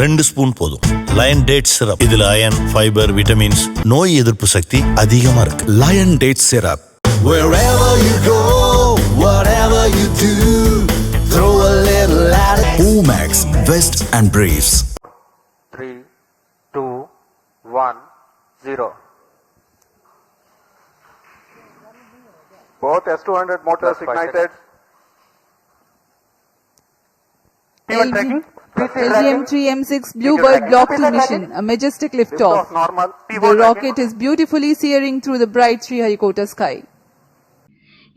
2 spoon போதும். Lion date syrup. இதுல iron, fiber, vitamins, நோய் எதிர்ப்பு சக்தி அதிகமா இருக்கு. Lion date syrup. Wherever you go, whatever you do, throw a little at it. Omax, Vest and Briefs. 3, 2, 1, 0. Both S200 motors Plus 5 ignited. LG, LGM-3 M6 Bluebird Block 2 mission, a majestic liftoff. Normal. The rocket is beautifully searing through the bright Sriharikota sky.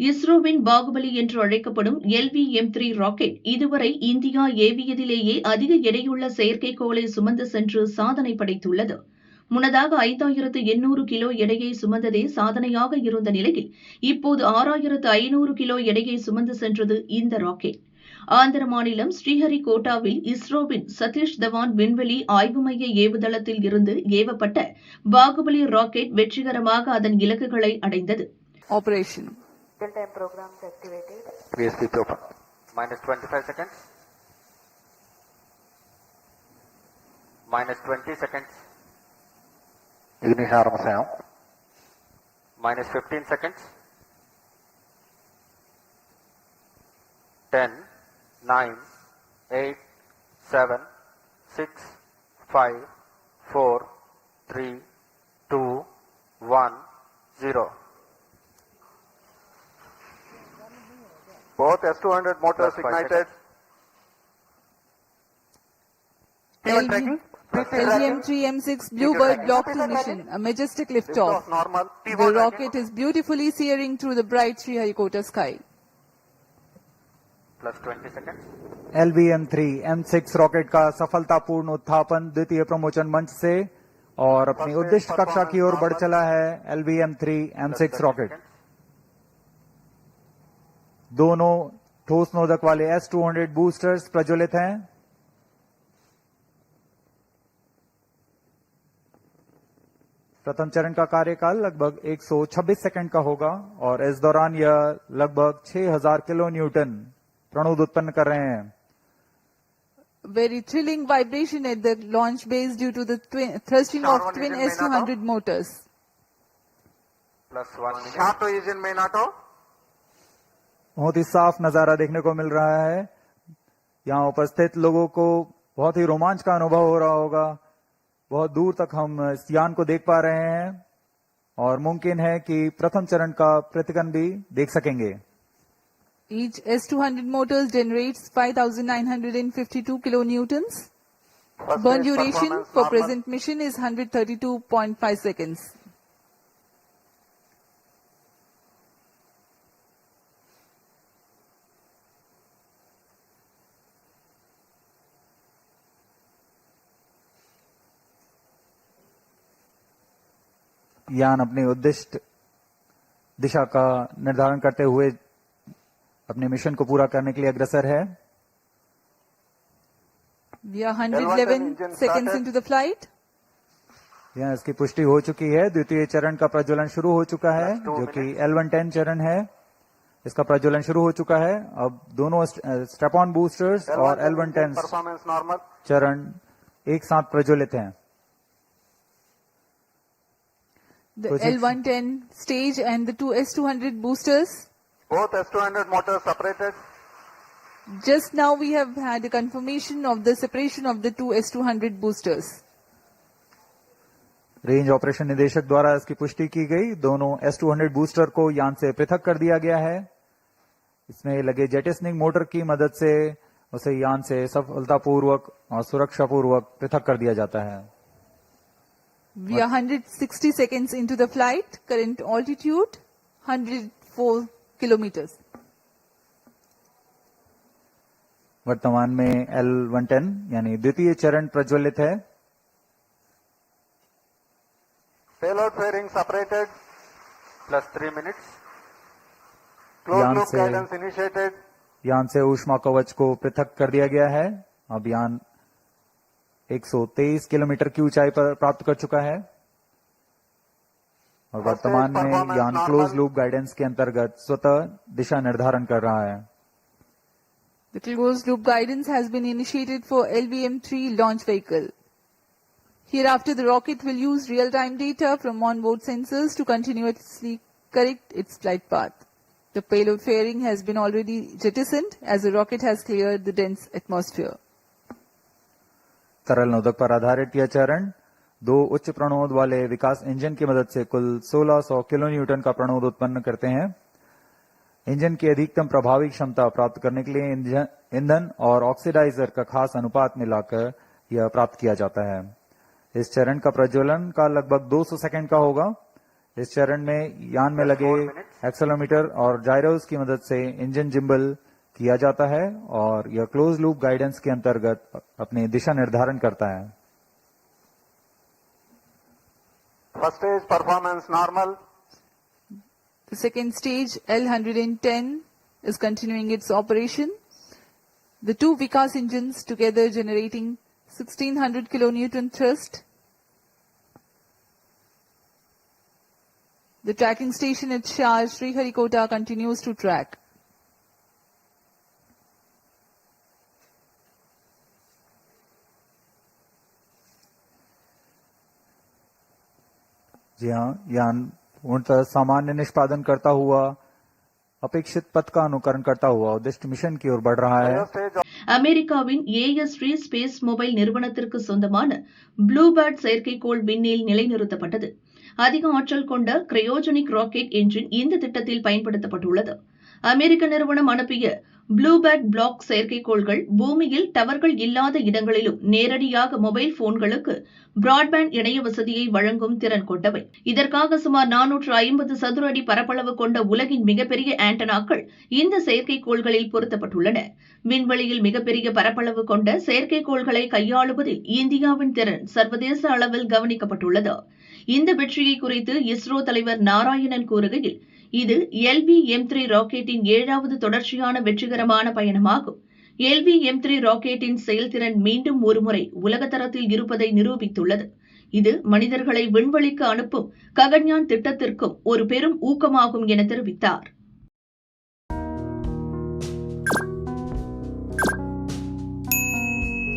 இஸ்ரோவின் பாகுபலி என்று அழைக்கப்படும் LVM-3 rocket இதுவரை India ஏவியதிலேயே அதிக எடையுள்ள செயற்கைக்கோளை சுமந்து சென்று சாதனை படைத்துள்ளது. முன்னதாக 5800 கிலோ எடையை சுமந்ததே சாதனையாக இருந்த நிலையில் இப்போது 6500 கிலோ எடையை சுமந்து சென்றது இந்த ராக்கெட். ஆந்திர மாநிலம் ஸ்ரீஹரிகோட்டாவில் இஸ்ரோவின் சதீஷ் தவான் விண்வெளி ஆய்வு மைய ஏவுதளத்தில் இருந்து ஏவப்பட்ட பாகுபலி ராக்கெட் வெற்றிகரமாக அதன் இலக்குகளை அடைந்தது. Operation. Real-time programs activated. VSP open. Minus 25 seconds. Minus 20 seconds. Ignition ആരംഭിക്കാം. Minus 15 seconds. 10, 9, 8, 7, 6, 5, 4, 3, 2, 1, 0. Both S200 motors Plus 5 ignited. LGM-3 M6 Bluebird Block 2 mission, a majestic liftoff. Normal. The rocket is beautifully searing through the bright Sriharikota sky. Plus 20 seconds. LVM-3 M6 rocket का सफलतापूर्ण उत्थापन द्वितीय प्रमोचन मंच से और अपनी उद्दिष्ट कक्षा की ओर बढ़ चला है LVM-3 M6 रॉकेट। दोनों ठोस नोदक वाले S200 बूस्टर्स प्रज्वलित हैं। प्रथम चरण का कार्यकाल लगभग 126 सेकंड का होगा और इस दौरान यह लगभग 6000 किलो न्यूटन प्रणोद उत्पन्न कर रहे हैं। Very thrilling vibration at the launch base due to the thrusting of twin S200 motors. Plus 1 minute. Shato engine main auto. बहुत ही साफ नजारा देखने को मिल रहा है। यहाँ उपस्थित लोगों को बहुत ही रोमांच का अनुभव हो रहा होगा। बहुत दूर तक हम इस यान को देख पा रहे हैं और मुमकिन है कि प्रथम चरण का प्रतिगन भी देख सकेंगे। Each S200 motors generates 5,952 kilonewtons. Burn duration for present mission is 132.5 seconds. यान अपनी उद्दिष्ट दिशा का निर्धारण करते हुए अपने मिशन को पूरा करने के लिए अग्रसर है। We are 111 seconds into the flight. यहाँ इसकी पुष्टि हो चुकी है। द्वितीय चरण का प्रज्वलन शुरू हो चुका है जो कि L110 चरण है। इसका प्रज्वलन शुरू हो चुका है। अब दोनों स्ट्रैप ऑन बूस्टर्स और L110 Performance normal. चरण एक साथ प्रज्वलित हैं। The L110 stage and the two S200 boosters. Both S200 motors separated. Just now we have had a confirmation of the separation of the two S200 boosters. Range operation निदेशक द्वारा इसकी पुष्टि की गई। दोनों S200 बूस्टर को यान से पृथक कर दिया गया है। इसमें लगे जेटिसनिंग मोटर की मदद से उसे यान से सफलतापूर्वक और सुरक्षापूर्वक पृथक कर दिया जाता है। We are 160 seconds into the flight. Current altitude 104 kilometers. वर्तमान में L110 यानी द्वितीय चरण प्रज्वलित है। Payload fairing separated. Plus 3 minutes. Closed loop guidance initiated. यान से ऊष्मा कवच को पृथक कर दिया गया है। अब यान 123 किलोमीटर की ऊंचाई पर प्राप्त कर चुका है और वर्तमान में यान क्लोज लूप गाइडेंस के अंतर्गत स्वतः दिशा निर्धारण कर रहा है। The closed loop guidance has been initiated for LVM-3 launch vehicle. Hereafter, the rocket will use real-time data from onboard sensors to continuously correct its flight path. The payload fairing has been already jettisoned as the rocket has cleared the dense atmosphere. तरल नोदक पर आधारित यह चरण 2 उच्च प्रणोद वाले विकास engine की मदद से कुल 1600 किलोन्यूटन का प्रणोद उत्पन्न करते हैं। इंजन की अधिकतम प्रभावी क्षमता प्राप्त करने के लिए ईंधन और ऑक्सीडाइजर का खास अनुपात मिलाकर यह प्राप्त किया जाता है। इस चरण का प्रज्वलन का लगभग 200 सेकंड का होगा। इस चरण में यान में लगे एक्सेलेरोमीटर और जायरोस की मदद से इंजन जिम्बल किया जाता है और यह क्लोज लूप गाइडेंस के अंतर्गत अपनी दिशा निर्धारण करता है। First stage performance normal. The second stage, L-110, is continuing its operation. The two Vikas engines together generating 1600 kilonewton thrust. The tracking station at Shah Sriharikota continues to track. जी हाँ, यान पूर्णतः सामान्य निष्पादन करता हुआ अपेक्षित पथ का अनुकरण करता हुआ उद्दिष्ट मिशन की ओर बढ़ रहा है। Higher stage அமெரிக்காவின் AS ஃப்ரீ ஸ்பேஸ் மொபைல் நிறுவனத்திற்கு சொந்தமான ப்ளூபேர்ட் செயற்கைக்கோள் விண்ணில் நிலைநிறுத்தப்பட்டது. அதிக ஆற்றல் கொண்ட கிரையோஜெனிக் ராக்கெட் என்ஜின் இந்த திட்டத்தில் பயன்படுத்தப்பட்டுள்ளது. அமெரிக்க நிறுவனம் அனுப்பிய ப்ளூபேர்ட் பிளாக் செயற்கைக்கோள்கள் பூமியில் டவர்கள் இல்லாத இடங்களிலும் நேரடியாக மொபைல் போன்களுக்கு பிராட்பேண்ட் இணைய வசதியை வழங்கும் திறன் கொண்டவை. இதற்காக சுமார் 450 சதுர அடி பரப்பளவு கொண்ட உலகின் மிகப்பெரிய ஆண்டனாக்கள் இந்த செயற்கைக்கோள்களில் பொருத்தப்பட்டுள்ளன. விண்வெளியில் மிகப்பெரிய பரப்பளவு கொண்ட செயற்கைக்கோள்களை கையாளுவதில் இந்தியாவின் திறன் சர்வதேச அளவில் கவனிக்கப்பட்டுள்ளது. இந்த வெற்றியை குறித்து இஸ்ரோ தலைவர் நாராயணன் கூறுகையில், இது LVM-3 ராக்கெட்டின் 7வது தொடர்ச்சியான வெற்றிகரமான பயணமாகும். LVM-3 ராக்கெட்டின் செயல்திறன் மீண்டும் ஒருமுறை உலகத்தரத்தில் இருப்பதை நிரூபித்துள்ளது. இது மனிதர்களை விண்வெளிக்கு அனுப்பும் ககன்யான் திட்டத்திற்கும் ஒரு பெரும் ஊக்கமாகும் என தெரிவித்தார்.